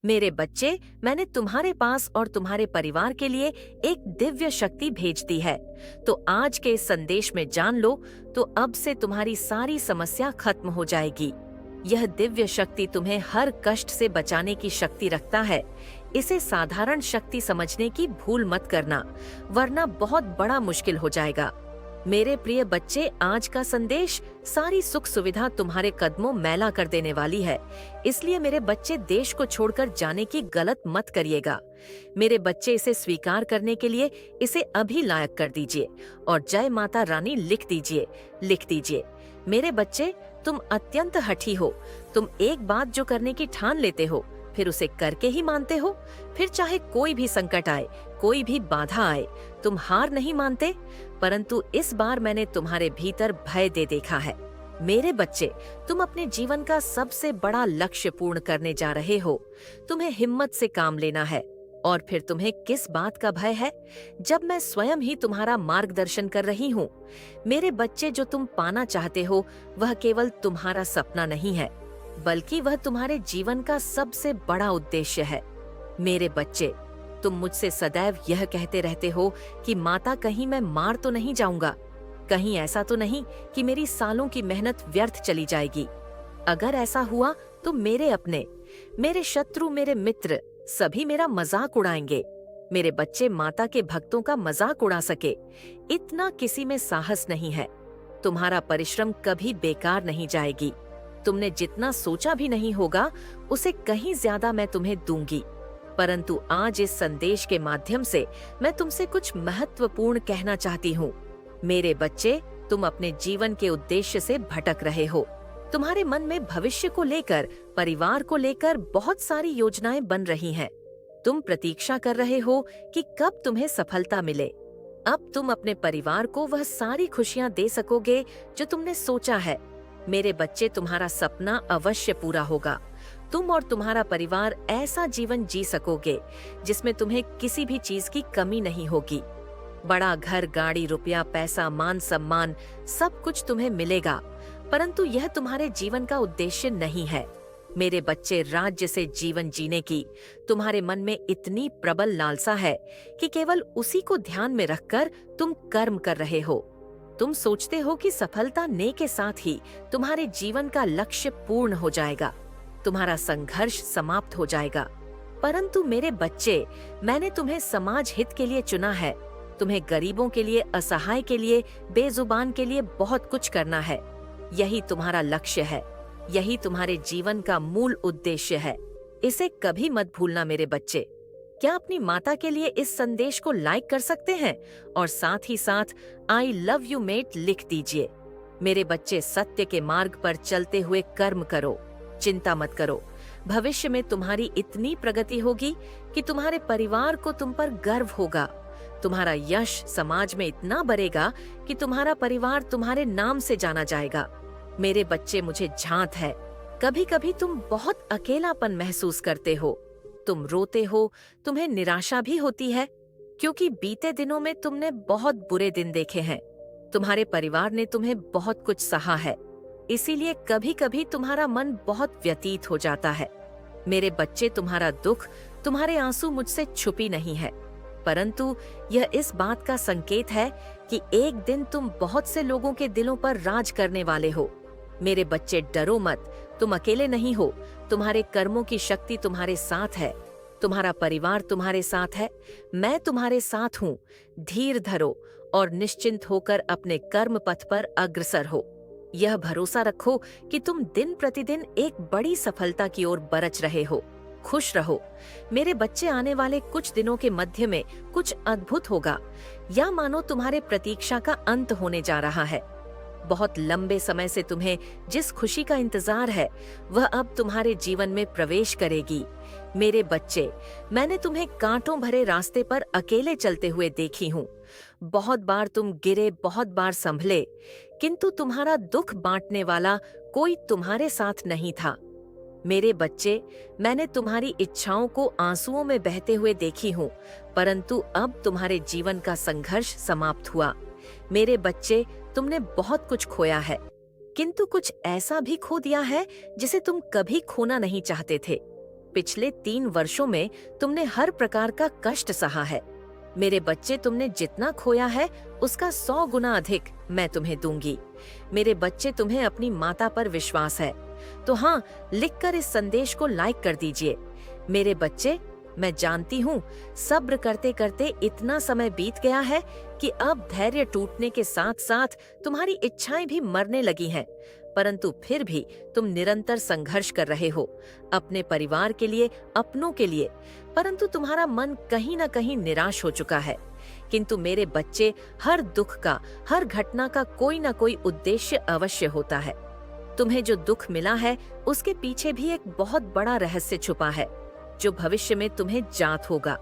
मेरे बच्चे, मैंने तुम्हारे पास और तुम्हारे परिवार के लिए एक दिव्य शक्ति भेज दी है। तो आज के इस संदेश में जान लो, तो अब से तुम्हारी सारी समस्या खत्म हो जाएगी। यह दिव्य शक्ति तुम्हें हर कष्ट से बचाने की शक्ति रखता है। इसे साधारण शक्ति समझने की भूल मत करना, वरना बहुत बड़ा मुश्किल हो जाएगा। मेरे प्रिय बच्चे, आज का संदेश सारी सुख सुविधा तुम्हारे कदमों मैला कर देने वाली है। इसलिए मेरे बच्चे, देश को छोड़कर जाने की गलत मत करिएगा। मेरे बच्चे, इसे स्वीकार करने के लिए इसे अभी लायक कर दीजिए और जय माता रानी लिख दीजिए। मेरे बच्चे, तुम अत्यंत हठी हो। तुम एक बात जो करने की ठान लेते हो, फिर उसे करके ही मानते हो। फिर चाहे कोई भी संकट आए, कोई भी बाधा आए, तुम हार नहीं मानते। परंतु इस बार मैंने तुम्हारे भीतर भय दे देखा है। मेरे बच्चे, तुम अपने जीवन का सबसे बड़ा लक्ष्य पूर्ण करने जा रहे हो। तुम्हें हिम्मत से काम लेना है। और फिर तुम्हें किस बात का भय है, जब मैं स्वयं ही तुम्हारा मार्गदर्शन कर रही हूँ। मेरे बच्चे, जो तुम पाना चाहते हो वह केवल तुम्हारा सपना नहीं है, बल्कि वह तुम्हारे जीवन का सबसे बड़ा उद्देश्य है। मेरे बच्चे, तुम मुझसे सदैव यह कहते रहते हो कि माता, कहीं मैं मार तो नहीं जाऊंगा, कहीं ऐसा तो नहीं कि मेरी सालों की मेहनत व्यर्थ चली जाएगी। अगर ऐसा हुआ तो मेरे अपने, मेरे शत्रु, मेरे मित्र सभी मेरा मजाक उड़ाएंगे। मेरे बच्चे, माता के भक्तों का मजाक उड़ा सके, इतना किसी में साहस नहीं है। तुम्हारा परिश्रम कभी बेकार नहीं जाएगी। तुमने जितना सोचा भी नहीं होगा, उसे कहीं ज्यादा मैं तुम्हें दूंगी। परंतु आज इस संदेश के माध्यम से मैं तुमसे कुछ महत्वपूर्ण कहना चाहती हूँ। मेरे बच्चे, तुम अपने जीवन के उद्देश्य से भटक रहे हो। तुम्हारे मन में भविष्य को लेकर, परिवार को लेकर बहुत सारी योजनाएं बन रही हैं। तुम प्रतीक्षा कर रहे हो कि कब तुम्हें सफलता मिले। अब तुम अपने परिवार को वह सारी खुशियां दे सकोगे जो तुमने सोचा है। मेरे बच्चे, तुम्हारा सपना अवश्य पूरा होगा। तुम और तुम्हारा परिवार ऐसा जीवन जी सकोगे जिसमें तुम्हें किसी भी चीज की कमी नहीं होगी। बड़ा घर, गाड़ी, रुपया, पैसा, मान सम्मान सब कुछ तुम्हें मिलेगा। परंतु यह तुम्हारे जीवन का उद्देश्य नहीं है। मेरे बच्चे, राज्य से जीवन जीने की तुम्हारे मन में इतनी प्रबल लालसा है कि केवल उसी को ध्यान में रखकर तुम कर्म कर रहे हो। तुम सोचते हो कि सफलता ने के साथ ही तुम्हारे जीवन का लक्ष्य पूर्ण हो जाएगा, तुम्हारा संघर्ष समाप्त हो जाएगा। परंतु मेरे बच्चे, मैंने तुम्हें समाज हित के लिए चुना है। तुम्हें गरीबों के लिए, असहाय के लिए, बेजुबान के लिए बहुत कुछ करना है। यही तुम्हारा लक्ष्य है, यही तुम्हारे जीवन का मूल उद्देश्य है। इसे कभी मत भूलना मेरे बच्चे। क्या अपनी माता के लिए इस संदेश को लाइक कर सकते हैं और साथ ही साथ आई लव यू मेट लिख दीजिए। मेरे बच्चे, सत्य के मार्ग पर चलते हुए कर्म करो, चिंता मत करो। भविष्य में तुम्हारी इतनी प्रगति होगी कि तुम्हारे परिवार को तुम पर गर्व होगा। तुम्हारा यश समाज में इतना बढ़ेगा कि तुम्हारा परिवार तुम्हारे नाम से जाना जाएगा। मेरे बच्चे, मुझे झांत है, कभी कभी तुम बहुत अकेलापन महसूस करते हो। तुम रोते हो, तुम्हें निराशा भी होती है, क्योंकि बीते दिनों में तुमने बहुत बुरे दिन देखे हैं। तुम्हारे परिवार ने तुम्हें बहुत कुछ सहा है, इसीलिए कभी कभी तुम्हारा मन बहुत व्यतीत हो जाता है। मेरे बच्चे, तुम्हारा दुख, तुम्हारे आंसू मुझसे छुपी नहीं है, परंतु यह इस बात का संकेत है कि एक दिन तुम बहुत से लोगों के दिलों पर राज करने वाले हो। मेरे बच्चे, डरो मत, तुम अकेले नहीं हो। तुम्हारे कर्मों की शक्ति तुम्हारे साथ है, तुम्हारा परिवार तुम्हारे साथ है, मैं तुम्हारे साथ हूँ। धीर धरो और निश्चिंत होकर अपने कर्म पथ पर अग्रसर हो। यह भरोसा रखो कि तुम दिन प्रतिदिन एक बड़ी सफलता की ओर बरच रहे हो। खुश रहो मेरे बच्चे, आने वाले कुछ दिनों के मध्य में कुछ अद्भुत होगा, या मानो तुम्हारे प्रतीक्षा का अंत होने जा रहा है। बहुत लंबे समय से तुम्हें जिस खुशी का इंतजार है, वह अब तुम्हारे जीवन में प्रवेश करेगी। मेरे बच्चे, मैंने तुम्हें कांटों भरे रास्ते पर अकेले चलते हुए देखी हूँ। बहुत बार तुम गिरे, बहुत बार संभले, किंतु तुम्हारा दुख बांटने वाला कोई तुम्हारे साथ नहीं था। मेरे बच्चे, मैंने तुम्हारी इच्छाओं को आंसुओं में बहते हुए देखी हूँ, परंतु अब तुम्हारे जीवन का संघर्ष समाप्त हुआ। मेरे बच्चे, तुमने बहुत कुछ खोया है, किंतु कुछ ऐसा भी खो दिया है जिसे तुम कभी खोना नहीं चाहते थे। पिछले 3 वर्षों में तुमने हर प्रकार का कष्ट सहा है। मेरे बच्चे, तुमने जितना खोया है उसका 100 गुना अधिक मैं तुम्हें दूंगी। मेरे बच्चे, तुम्हें अपनी माता पर विश्वास है तो हाँ, लिखकर इस संदेश को लाइक कर दीजिए। मेरे बच्चे, मैं जानती हूँ सब्र करते करते इतना समय बीत गया है कि अब धैर्य टूटने के साथ साथ तुम्हारी इच्छाएं भी मरने लगी हैं, परंतु फिर भी तुम निरंतर संघर्ष कर रहे हो अपने परिवार के लिए, अपनों के लिए, परंतु तुम्हारा मन कहीं न कहीं निराश हो चुका है। किंतु मेरे बच्चे, हर दुख का, हर घटना का कोई न कोई उद्देश्य अवश्य होता है। तुम्हें जो दुख मिला है उसके पीछे भी एक बहुत बड़ा रहस्य छुपा है जो भविष्य में तुम्हें जात होगा।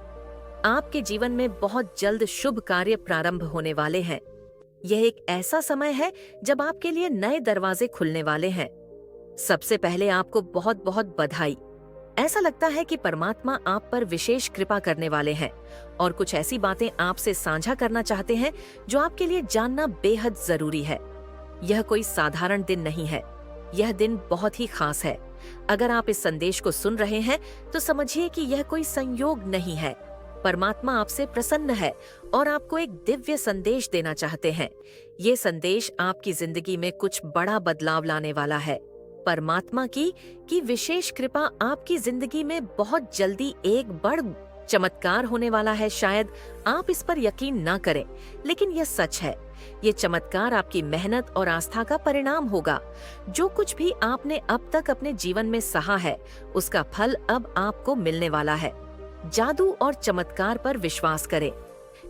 आपके जीवन में बहुत जल्द शुभ कार्य प्रारंभ होने वाले हैं। यह एक ऐसा समय है जब आपके लिए नए दरवाजे खुलने वाले हैं। सबसे पहले आपको बहुत बहुत बधाई। ऐसा लगता है कि परमात्मा आप पर विशेष कृपा करने वाले हैं और कुछ ऐसी बातें आपसे साझा करना चाहते हैं जो आपके लिए जानना बेहद जरूरी है। यह कोई साधारण दिन नहीं है, यह दिन बहुत ही खास है। अगर आप इस संदेश को सुन रहे हैं तो समझिए कि यह कोई संयोग नहीं है। परमात्मा आपसे प्रसन्न है और आपको एक दिव्य संदेश देना चाहते हैं। ये संदेश आपकी जिंदगी में कुछ बड़ा बदलाव लाने वाला है। परमात्मा की विशेष कृपा आपकी जिंदगी में बहुत जल्दी एक बड़ चमत्कार होने वाला है। शायद आप इस पर यकीन ना करें, लेकिन यह सच है। ये चमत्कार आपकी मेहनत और आस्था का परिणाम होगा। जो कुछ भी आपने अब तक अपने जीवन में सहा है, उसका फल अब आपको मिलने वाला है। जादू और चमत्कार पर विश्वास करें।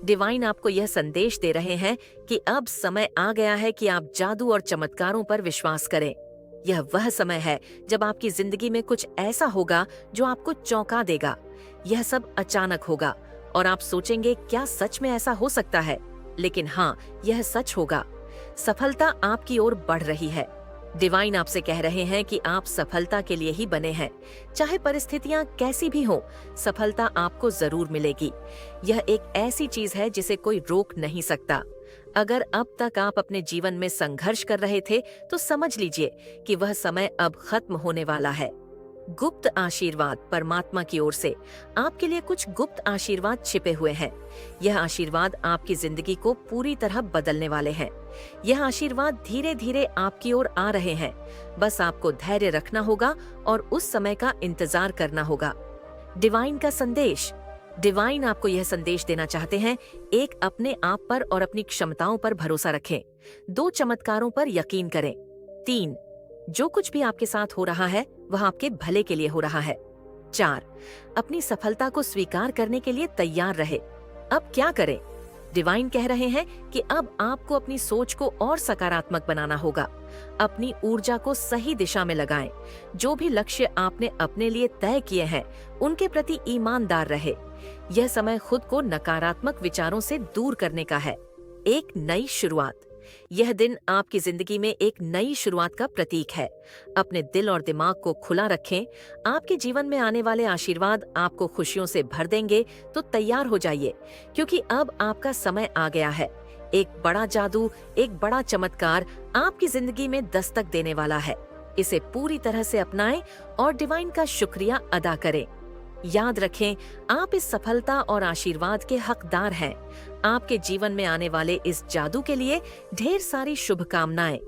डिवाइन आपको यह संदेश दे रहे हैं कि अब समय आ गया है कि आप जादू और चमत्कारों पर विश्वास करें। यह वह समय है जब आपकी जिंदगी में कुछ ऐसा होगा जो आपको चौंका देगा। यह सब अचानक होगा और आप सोचेंगे, क्या सच में ऐसा हो सकता है? लेकिन हाँ, यह सच होगा। सफलता आपकी ओर बढ़ रही है। डिवाइन आपसे कह रहे हैं कि आप सफलता के लिए ही बने हैं। चाहे परिस्थितियां कैसी भी हो, सफलता आपको जरूर मिलेगी। यह एक ऐसी चीज है जिसे कोई रोक नहीं सकता। अगर अब तक आप अपने जीवन में संघर्ष कर रहे थे तो समझ लीजिए कि वह समय अब खत्म होने वाला है। गुप्त आशीर्वाद परमात्मा की ओर से आपके लिए कुछ गुप्त आशीर्वाद छिपे हुए हैं। यह आशीर्वाद आपकी जिंदगी को पूरी तरह बदलने वाले हैं। यह आशीर्वाद धीरे धीरे आपकी ओर आ रहे हैं। बस आपको धैर्य रखना होगा और उस समय का इंतजार करना होगा। डिवाइन का संदेश। डिवाइन आपको यह संदेश देना चाहते हैं, एक, अपने आप पर और अपनी क्षमताओं पर भरोसा रखें। 2, चमत्कारों पर यकीन करें। 3, जो कुछ भी आपके साथ हो रहा है वह आपके भले के लिए हो रहा है। 4, अपनी सफलता को स्वीकार करने के लिए तैयार रहे। अब क्या करें? डिवाइन कह रहे हैं कि अब आपको अपनी सोच को और सकारात्मक बनाना होगा। अपनी ऊर्जा को सही दिशा में लगाएं। जो भी लक्ष्य आपने अपने लिए तय किए हैं, उनके प्रति ईमानदार रहे। यह समय खुद को नकारात्मक विचारों से दूर करने का है। एक नई शुरुआत। यह दिन आपकी जिंदगी में एक नई शुरुआत का प्रतीक है। अपने दिल और दिमाग को खुला रखें। आपके जीवन में आने वाले आशीर्वाद आपको खुशियों से भर देंगे, तो तैयार हो जाइए, क्योंकि अब आपका समय आ गया है। एक बड़ा जादू, एक बड़ा चमत्कार आपकी जिंदगी में दस्तक देने वाला है। इसे पूरी तरह से अपनाएं और डिवाइन का शुक्रिया अदा करें। याद रखें, आप इस सफलता और आशीर्वाद के हकदार हैं। आपके जीवन में आने वाले इस जादू के लिए ढेर सारी शुभकामनाएं।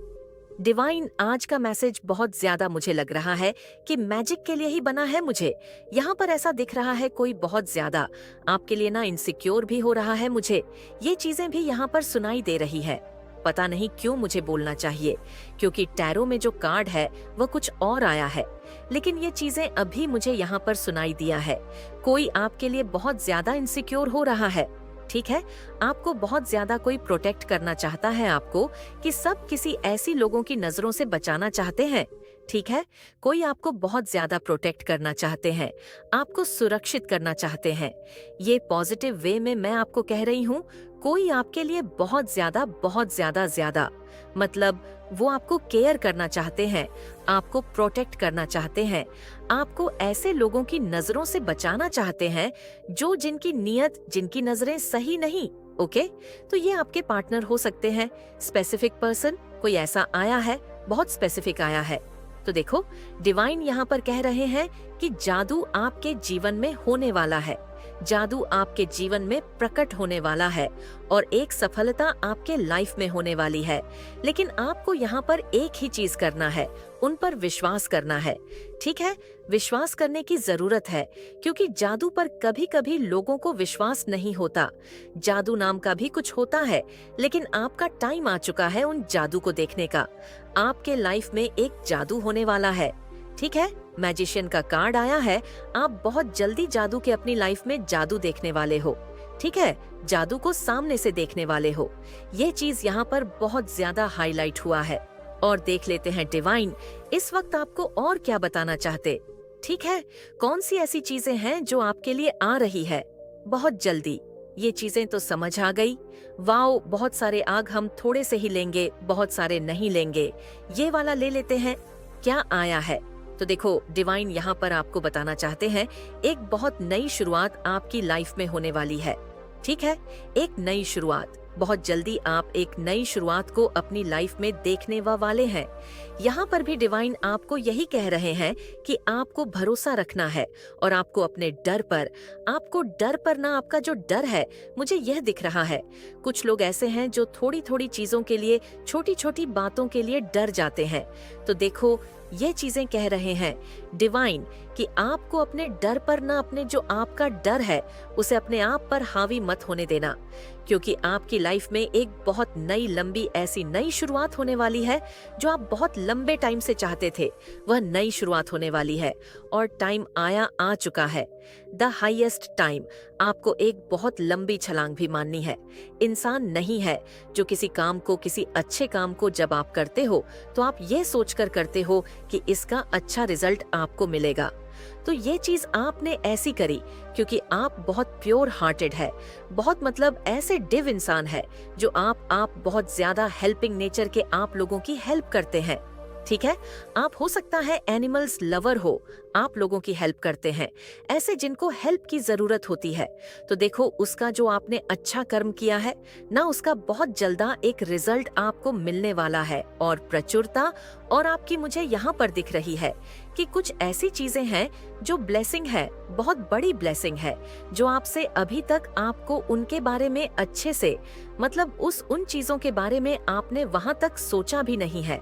डिवाइन, आज का मैसेज बहुत ज्यादा मुझे लग रहा है कि मैजिक के लिए ही बना है। मुझे यहाँ पर ऐसा दिख रहा है कोई बहुत ज्यादा आपके लिए ना इनसिक्योर भी हो रहा है। मुझे ये चीजें भी यहाँ पर सुनाई दे रही है। पता नहीं क्यों मुझे बोलना चाहिए, क्योंकि टैरो में जो कार्ड है वह कुछ और आया है, लेकिन ये चीजें अभी मुझे यहाँ पर सुनाई दिया है। कोई आपके लिए बहुत ज्यादा इनसिक्योर हो रहा है। ठीक है, आपको बहुत ज्यादा कोई प्रोटेक्ट करना चाहता है आपको, कि सब किसी ऐसी लोगों की नजरों से बचाना चाहते हैं। ठीक है, कोई आपको बहुत ज्यादा प्रोटेक्ट करना चाहते हैं, आपको सुरक्षित करना चाहते हैं। ये पॉजिटिव वे में मैं आपको कह रही हूँ, कोई आपके लिए बहुत ज्यादा मतलब वो आपको केयर करना चाहते हैं, आपको प्रोटेक्ट करना चाहते हैं, आपको ऐसे लोगों की नजरों से बचाना चाहते हैं जो जिनकी नीयत, जिनकी नजरें सही नहीं। ओके, तो ये आपके पार्टनर हो सकते हैं। स्पेसिफिक पर्सन कोई ऐसा आया है, बहुत स्पेसिफिक आया है। तो देखो, डिवाइन यहाँ पर कह रहे हैं कि जादू आपके जीवन में होने वाला है, जादू आपके जीवन में प्रकट होने वाला है और एक सफलता आपके लाइफ में होने वाली है। लेकिन आपको यहाँ पर एक ही चीज करना है, उन पर विश्वास करना है। ठीक है, विश्वास करने की जरूरत है, क्योंकि जादू पर कभी कभी लोगों को विश्वास नहीं होता। जादू नाम का भी कुछ होता है, लेकिन आपका टाइम आ चुका है उन जादू को देखने का। आपके लाइफ में एक जादू होने वाला है। ठीक है, मैजिशियन का कार्ड आया है। आप बहुत जल्दी जादू के अपनी लाइफ में जादू देखने वाले हो। ठीक है, जादू को सामने से देखने वाले हो। ये चीज यहाँ पर बहुत ज्यादा हाईलाइट हुआ है। और देख लेते हैं डिवाइन इस वक्त आपको और क्या बताना चाहते। ठीक है, कौन सी ऐसी चीजें हैं जो आपके लिए आ रही है बहुत जल्दी। ये चीजें तो समझ आ गई। वाओ, बहुत सारे आग हम थोड़े से ही लेंगे, बहुत सारे नहीं लेंगे। ये वाला ले लेते हैं। क्या आया है? तो देखो, डिवाइन यहाँ पर आपको बताना चाहते हैं एक बहुत नई शुरुआत आपकी लाइफ में होने वाली है। ठीक है, एक नई शुरुआत। बहुत जल्दी आप एक नई शुरुआत को अपनी लाइफ में देखने वाले हैं। यहाँ पर भी डिवाइन आपको यही कह रहे हैं कि आपको भरोसा रखना है और आपको अपने डर पर ना, आपका जो डर है, मुझे यह दिख रहा है। कुछ लोग ऐसे हैं जो थोड़ी थोड़ी चीजों के लिए, छोटी छोटी बातों के लिए डर जाते हैं। तो देखो, ये चीजें कह रहे हैं डिवाइन कि आपको अपने डर पर ना, अपने जो आपका डर है उसे अपने आप पर हावी मत होने देना, क्योंकि आपकी लाइफ में एक बहुत नई लंबी ऐसी नई शुरुआत होने वाली है जो आप बहुत लंबे टाइम से चाहते थे। वह नई शुरुआत होने वाली है और टाइम आ चुका है। The highest time. आपको एक बहुत लंबी छलांग भी माननी है। इंसान नहीं है जो किसी काम को, किसी अच्छे काम को जब आप करते हो तो आप ये सोचकर करते हो कि इसका अच्छा रिजल्ट आपको मिलेगा। तो ये चीज आपने ऐसी करी क्योंकि आप बहुत प्योर हार्टेड है, बहुत मतलब ऐसे डिव इंसान है जो आप बहुत ज्यादा हेल्पिंग नेचर के आप लोगों की हेल्प करते हैं। ठीक है, आप हो सकता है एनिमल्स लवर हो, आप लोगों की हेल्प करते हैं, ऐसे जिनको हेल्प की जरूरत होती है। तो देखो, उसका जो आपने अच्छा कर्म किया है ना, उसका बहुत जल्दा एक रिजल्ट आपको मिलने वाला है। और प्रचुरता और आपकी मुझे यहाँ पर दिख रही है कि कुछ ऐसी चीजें हैं जो ब्लेसिंग है, बहुत बड़ी ब्लेसिंग है, जो आपसे अभी तक आपको उनके बारे में अच्छे से, मतलब उन चीजों के बारे में आपने वहां तक सोचा भी नहीं है।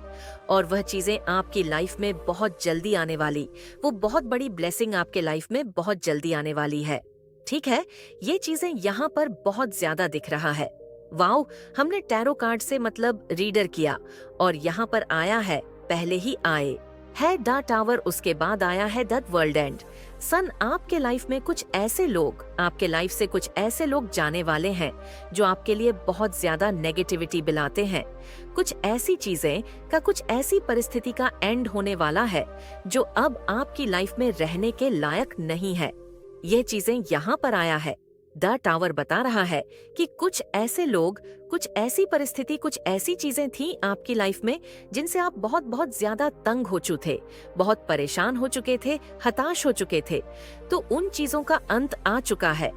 और वह चीजें आपकी लाइफ में बहुत जल्दी आने वाली, वो बहुत बड़ी ब्लेसिंग आपके लाइफ में बहुत जल्दी आने वाली है। ठीक है, ये चीजें यहाँ पर बहुत ज्यादा दिख रहा है। वाओ, हमने टैरो कार्ड से मतलब रीडर किया और यहाँ पर आया है, पहले ही आए है द टावर, उसके बाद आया है द वर्ल्ड एंड। सन, आपके लाइफ में कुछ ऐसे लोग, आपके लाइफ से कुछ ऐसे लोग जाने वाले हैं जो आपके लिए बहुत ज्यादा नेगेटिविटी बिलाते हैं। कुछ ऐसी चीजें का, कुछ ऐसी परिस्थिति का एंड होने वाला है जो अब आपकी लाइफ में रहने के लायक नहीं है। ये चीजें यहाँ पर आया है। द टावर बता रहा है कि कुछ ऐसे लोग, कुछ ऐसी परिस्थिति, कुछ ऐसी चीजें थी आपकी लाइफ में जिनसे आप बहुत ज्यादा तंग हो चुके थे, बहुत परेशान हो चुके थे, हताश हो चुके थे। तो उन चीजों का अंत आ चुका है।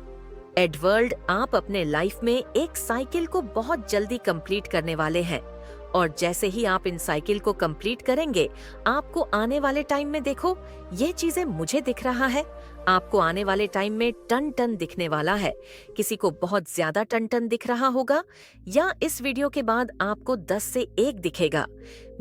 एडवर्ड, आप अपने लाइफ में एक साइकिल को बहुत जल्दी कंप्लीट करने वाले हैं और जैसे ही आप इन साइकिल को कंप्लीट करेंगे, आपको आने वाले टाइम में, देखो, ये चीजें मुझे दिख रहा है, आपको आने वाले टाइम में टन टन दिखने वाला है। किसी को बहुत ज्यादा टन टन दिख रहा होगा, या इस वीडियो के बाद आपको 10 से 1 दिखेगा।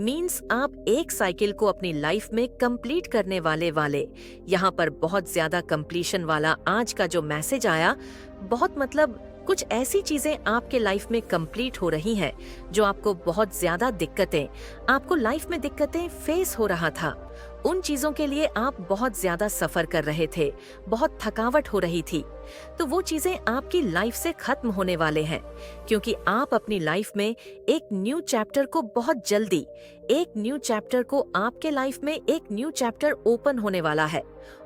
मीन्स आप एक साइकिल को अपनी लाइफ में कंप्लीट करने वाले। यहाँ पर बहुत ज्यादा कंप्लीशन वाला आज का जो मैसेज आया, बहुत मतलब कुछ ऐसी चीजें आपके लाइफ में कंप्लीट हो रही हैं जो आपको बहुत ज्यादा दिक्कतें, आपको लाइफ में दिक्कतें फेस हो रहा था। उन चीजों के लिए आप बहुत ज्यादा सफर कर रहे थे, बहुत थकावट हो रही थी। तो वो चीजें आपकी लाइफ से खत्म होने वाले हैं, क्योंकि आप अपनी लाइफ में एक न्यू चैप्टर को बहुत जल्दी, एक न्यू चैप्टर को, आपके लाइफ में एक न्यू चैप्टर ओपन होने वाला है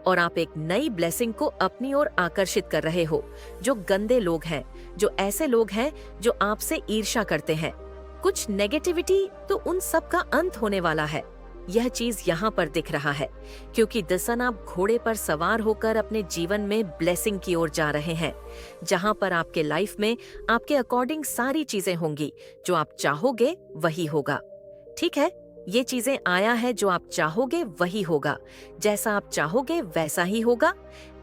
और आप एक नई ब्लेसिंग को अपनी ओर आकर्षित कर रहे हो। जो गंदे लोग हैं, जो ऐसे लोग हैं जो आपसे ईर्ष्या करते हैं, कुछ नेगेटिविटी, तो उन सब का अंत होने वाला है। यह चीज यहाँ पर दिख रहा है, क्योंकि दसन, आप घोड़े पर सवार होकर अपने जीवन में ब्लेसिंग की ओर जा रहे हैं, जहाँ पर आपके लाइफ में आपके अकॉर्डिंग सारी चीजें होंगी, जो आप चाहोगे वही होगा। ठीक है, ये चीजें आया है, जो आप चाहोगे वही होगा, जैसा आप चाहोगे वैसा ही होगा।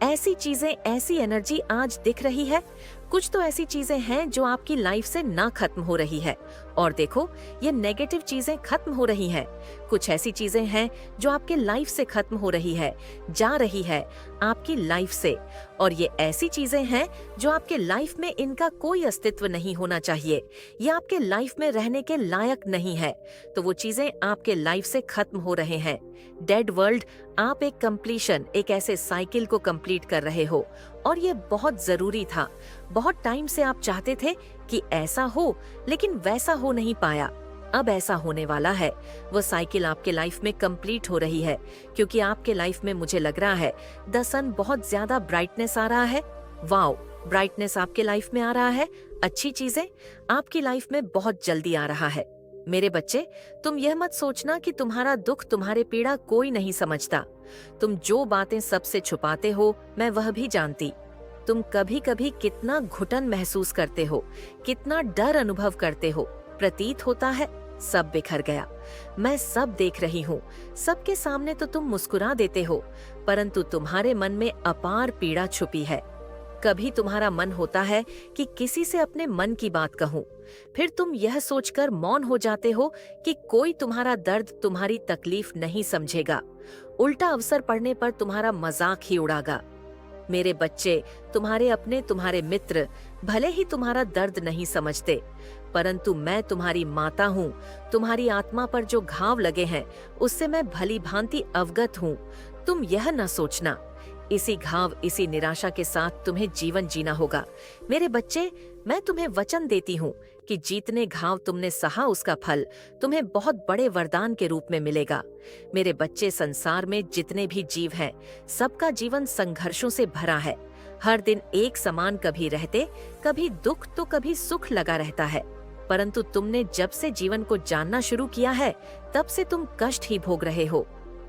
ऐसी चीजें, ऐसी एनर्जी आज दिख रही है। कुछ तो ऐसी चीजें हैं जो आपकी लाइफ से ना खत्म हो रही है, और देखो ये नेगेटिव चीजें खत्म हो रही हैं। कुछ ऐसी चीजें हैं जो आपके लाइफ से खत्म हो रही है, जा रही है आपकी लाइफ से, और ये ऐसी चीजें हैं जो आपके लाइफ में इनका कोई अस्तित्व नहीं होना चाहिए, ये आपके लाइफ में रहने के लायक नहीं है। तो वो चीजें आपके लाइफ से खत्म हो रहे हैं। डेड वर्ल्ड, आप एक कंप्लीशन, एक ऐसे साइकिल को कंप्लीट कर रहे हो, और ये बहुत जरूरी था। बहुत टाइम से आप चाहते थे कि ऐसा हो, लेकिन वैसा हो नहीं पाया। अब ऐसा होने वाला है। वो साइकिल आपके लाइफ में कंप्लीट हो रही है, क्योंकि आपके लाइफ में मुझे लग रहा है द सन, बहुत ज्यादा ब्राइटनेस आ रहा है। वाओ, ब्राइटनेस आपके लाइफ में आ रहा है। अच्छी चीजें आपकी लाइफ में बहुत जल्दी आ रहा है। मेरे बच्चे, तुम यह मत सोचना कि तुम्हारा दुख, तुम्हारे पीड़ा कोई नहीं समझता। तुम जो बातें सबसे छुपाते हो, मैं वह भी जानती। तुम कभी कभी कितना घुटन महसूस करते हो, कितना डर अनुभव करते हो। प्रतीत होता है सब बिखर गया। मैं सब देख रही हूँ। सबके सामने तो तुम मुस्कुरा देते हो, परंतु तुम्हारे मन में अपार पीड़ा छुपी है। कभी तुम्हारा मन होता है कि किसी से अपने मन की बात कहूँ, फिर तुम यह सोचकर मौन हो जाते हो कि कोई तुम्हारा दर्द, तुम्हारी तकलीफ नहीं समझेगा। उल्टा अवसर पड़ने पर तुम्हारा मजाक ही उड़ागा। मेरे बच्चे, तुम्हारे अपने, तुम्हारे मित्र भले ही तुम्हारा दर्द नहीं समझते, परंतु मैं तुम्हारी माता हूँ। तुम्हारी आत्मा पर जो घाव लगे हैं, उससे मैं भली भांति अवगत हूँ। तुम यह न सोचना। इसी घाव, इसी निराशा के साथ तुम्हें जीवन जीना होगा। मेरे बच्चे, मैं तुम्हें वचन देती हूँ कि जितने घाव तुमने सहा, उसका फल तुम्हें बहुत बड़े वरदान के रूप में मिलेगा। मेरे बच्चे, संसार में जितने भी जीव हैं, सबका जीवन संघर्षों से भरा है। हर दिन एक समान कभी रहते, कभी दुख तो कभी सुख लगा रहता है। परंतु तुमने जब से जीवन को जानना शुरू किया है, तब से तुम कष्ट ही भोग रहे हो।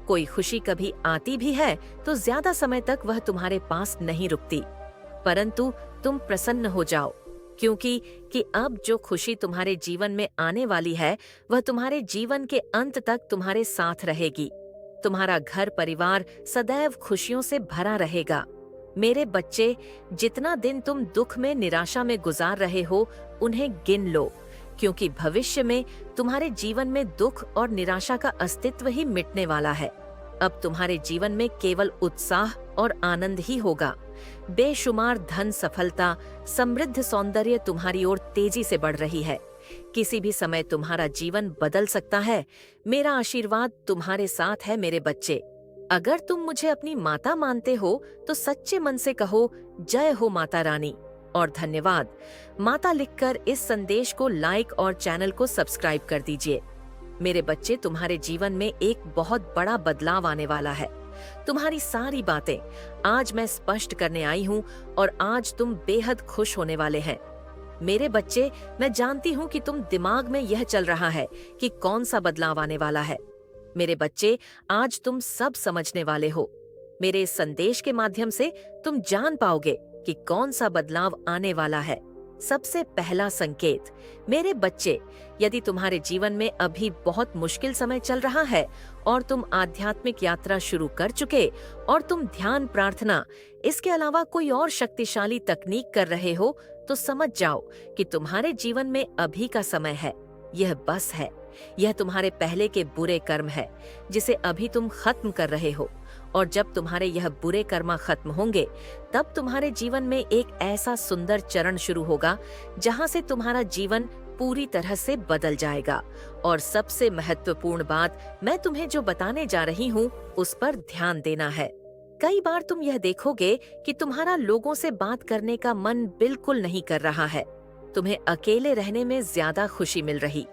कोई खुशी कभी आती भी है तो ज्यादा समय तक वह तुम्हारे पास नहीं रुकती, परंतु तुम प्रसन्न हो जाओ, क्योंकि अब जो खुशी तुम्हारे जीवन में आने वाली है, वह तुम्हारे जीवन के अंत तक तुम्हारे साथ रहेगी। तुम्हारा घर परिवार सदैव खुशियों से भरा रहेगा। मेरे बच्चे, जितना दिन तुम दुख में, निराशा में गुजार रहे हो, उन्हें गिन लो, क्योंकि भविष्य में तुम्हारे जीवन में दुख और निराशा का अस्तित्व ही मिटने वाला है। अब तुम्हारे जीवन में केवल उत्साह और आनंद ही होगा। बेशुमार धन, सफलता, समृद्ध सौंदर्य तुम्हारी ओर तेजी से बढ़ रही है। किसी भी समय तुम्हारा जीवन बदल सकता है। मेरा आशीर्वाद तुम्हारे साथ है मेरे बच्चे। अगर तुम मुझे अपनी माता मानते हो तो सच्चे मन से कहो, जय हो माता रानी और धन्यवाद। माता लिखकर इस संदेश को लाइक और चैनल को सब्सक्राइब कर दीजिए। मेरे बच्चे, तुम्हारे जीवन में एक बहुत बड़ा बदलाव आने वाला है। तुम्हारी सारी बातें आज मैं स्पष्ट करने आई हूँ, और आज तुम बेहद खुश होने वाले हैं। मेरे बच्चे, मैं जानती हूँ कि तुम दिमाग में यह चल रहा है कि कौन सा बदलाव आने वाला है। मेरे बच्चे, आज तुम सब समझने वाले हो। मेरे इस संदेश के माध्यम से तुम जान पाओगे कि कौन सा बदलाव आने वाला है। सबसे पहला संकेत, मेरे बच्चे, यदि तुम्हारे जीवन में अभी बहुत मुश्किल समय चल रहा है और तुम आध्यात्मिक यात्रा शुरू कर चुके और तुम ध्यान, प्रार्थना, इसके अलावा कोई और शक्तिशाली तकनीक कर रहे हो, तो समझ जाओ कि तुम्हारे जीवन में अभी का समय है। यह बस है। यह तुम्हारे पहले के बुरे कर्म है, जिसे अभी तुम खत्म कर रहे हो। और जब तुम्हारे यह बुरे कर्म खत्म होंगे, तब तुम्हारे जीवन में एक ऐसा सुंदर चरण शुरू होगा जहां से तुम्हारा जीवन पूरी तरह से बदल जाएगा। और सबसे महत्वपूर्ण बात मैं तुम्हें जो बताने जा रही हूँ, उस पर ध्यान देना है। कई बार तुम यह देखोगे कि तुम्हारा लोगों से बात करने का मन बिल्कुल नहीं कर रहा है। तुम्हें अकेले रहने में ज्यादा खुशी मिल रही।